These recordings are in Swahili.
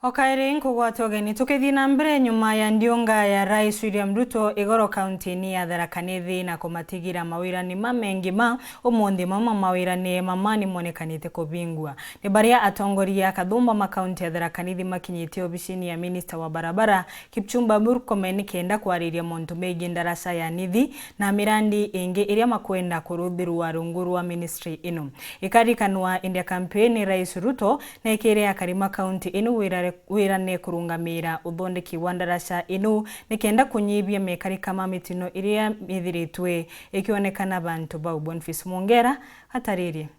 Okaire nkugwatogeni tukithi na mbere nyuma ya ndionga ya Rais William Ruto igoro kaunti-ini ya Tharaka Nithi na kumatigira mawirani mamengi umuthi mawirani mamani monekanite kubingwa ni baria atongoria kathumba makaunti ya Tharaka Nithi makinyite obicini ya Minista wa barabara KIPCHUMBA MURKOMEN kenda kwariria montu meigi ndaraca ya NITHI na mirandi ingi iria makwenda kuruthirwa rungu rwa ministry ino ikarikanwa india campaign Rais Ruto na ikiria karima kaunti ino wirane kurungamira uthondeki wa ndaraca ino nikenda kunyibia mekarika ma mitino iria mithiritwe ikionekana bantu bau Boniface Mongera hataririe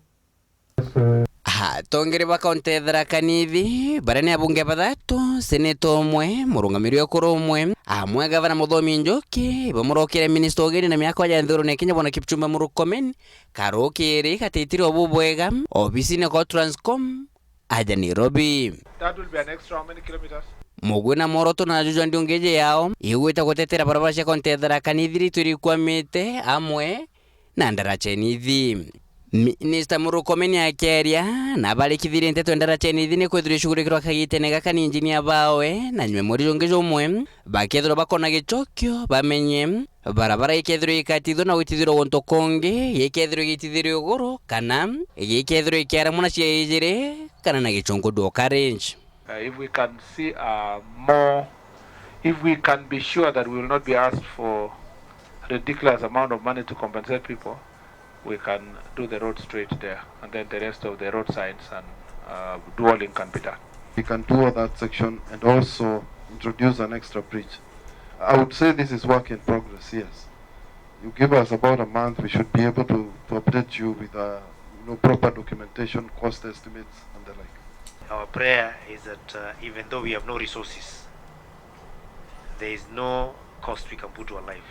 Tongere bakaunti ya Tharaka Nithi barani abunge bathatu seneto umwe murungamiri okuru umwe amwe gavana Muthomi Njoki bamurokere minister ogeni na miaka ya nthuru ne Kenya bona KIPCHUMBA MURKOMEN karokere katitiri obubwega obisine ko Transcom aja Nairobi. That will be an extra how many kilometers? Mugwina moroto na juju ndiongeje yao igwita gutetera barabara cia kaunti ya Tharaka Nithi turi kwamite amwe na ndaraca Nithi. Minista MURKOMEN akeria na bali kithire nteto ndaraca Nithi ni kwithira shugurikirwa kagitene gaka ni engineer bawe na nywe muri jongejo umwe bakethiro bakona gicokio bamenye barabara ikethiro ikatithwo na gwitithiro gonto konge ikethiro gitithiro igoro kana ikethiro ikiara muna cia ijire kana na gichongo do range. If we can see more, if we can be sure that we will not be asked for ridiculous amount of money to compensate people, we can do the road straight there, and then the rest of the road signs and dualling can be done. We can do that section and also introduce an extra bridge. I would say this is work in progress, yes. You give us about a month, we should be able to update you with proper documentation, cost estimates and the like. Our prayer is that even though we have no resources, there is no cost we can put to our life.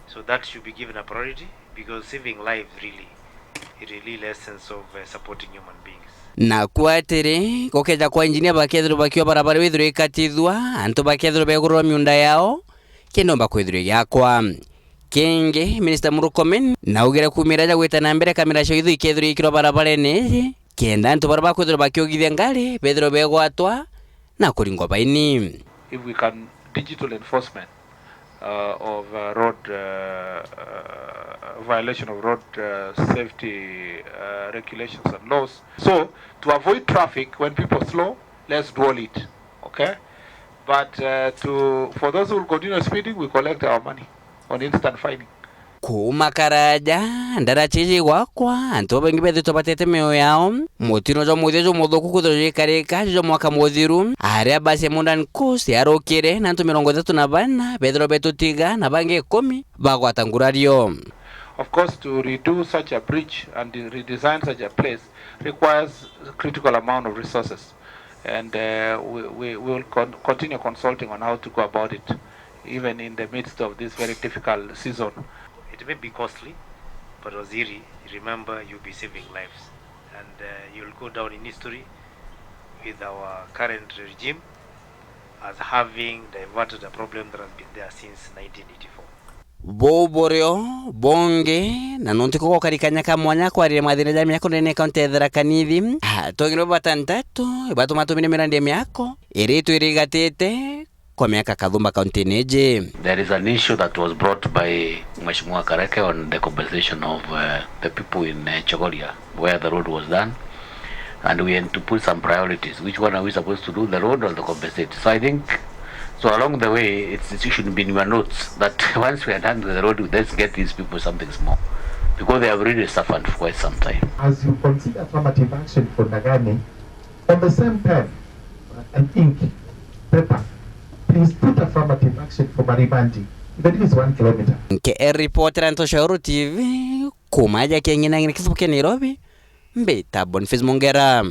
So that should be given a priority, because saving lives really lessons of supporting human beings. Na kuatiri kokeja kwa engineer bakethiro bakio barabara withiro ikatithwa antu bakethiro begurwa miunda yao kinomba kwithiro yakwa kenge Minister MURKOMEN na ugira kumiraja gwita na mbere kamera cio ithu ikethiro ikiro barabara ne kenda antu baraba kwithiro bakiogithia ngari bethiro begwatwa na kuringwa baini. If we can digital enforcement of road violation of road safety regulations and laws. So to avoid traffic when people slow, let's dual it, okay? But for those who will continue speeding, we collect our money on instant fining. Kuma karaja ndaracheje gwakwa antu bangi bethu batete meo yao mutino jo muthejo muthuku kuthiro karika jo mwaka muthiru aria basi mundan coast yarokire na antu 34 bethiro betutiga na bangi 10 bagwatangurario. Of course, to redo such a bridge and redesign such a place requires a critical amount of resources, and we will continue consulting on how to go about it, even in the midst of this very difficult season. It may be costly, but Waziri, remember, you'll be saving lives, and you'll go down in history with our current regime as having diverted a problem that has been there since 1984. Boborio bonge na nontiko ko karikanya kamwanya kwarire mathina ja miako nene kaunti ya Tharaka Nithi togiro batantatu batu matumine mirandi ya miako iritu irigatete kwa miaka kathumba kaunti neje. There is an issue that was brought by Mheshimiwa Kareke on the compensation of the people in Chogoria where the road was done, and we had to put some priorities. Which one are we supposed to do, the road or the compensate? So I think so along the way, it should be in your notes that once we are done with the road, let's get these people something small, because they have really suffered for quite some time. As you consider affirmative action for Nagani, on the same pen and ink, paper, please put affirmative action for Maribandi, even if it's 1 kilometer. Nke reporter Antoshauru TV, kumaja kengina ngine kifuke Nairobi, mbeta Boniface Mongera.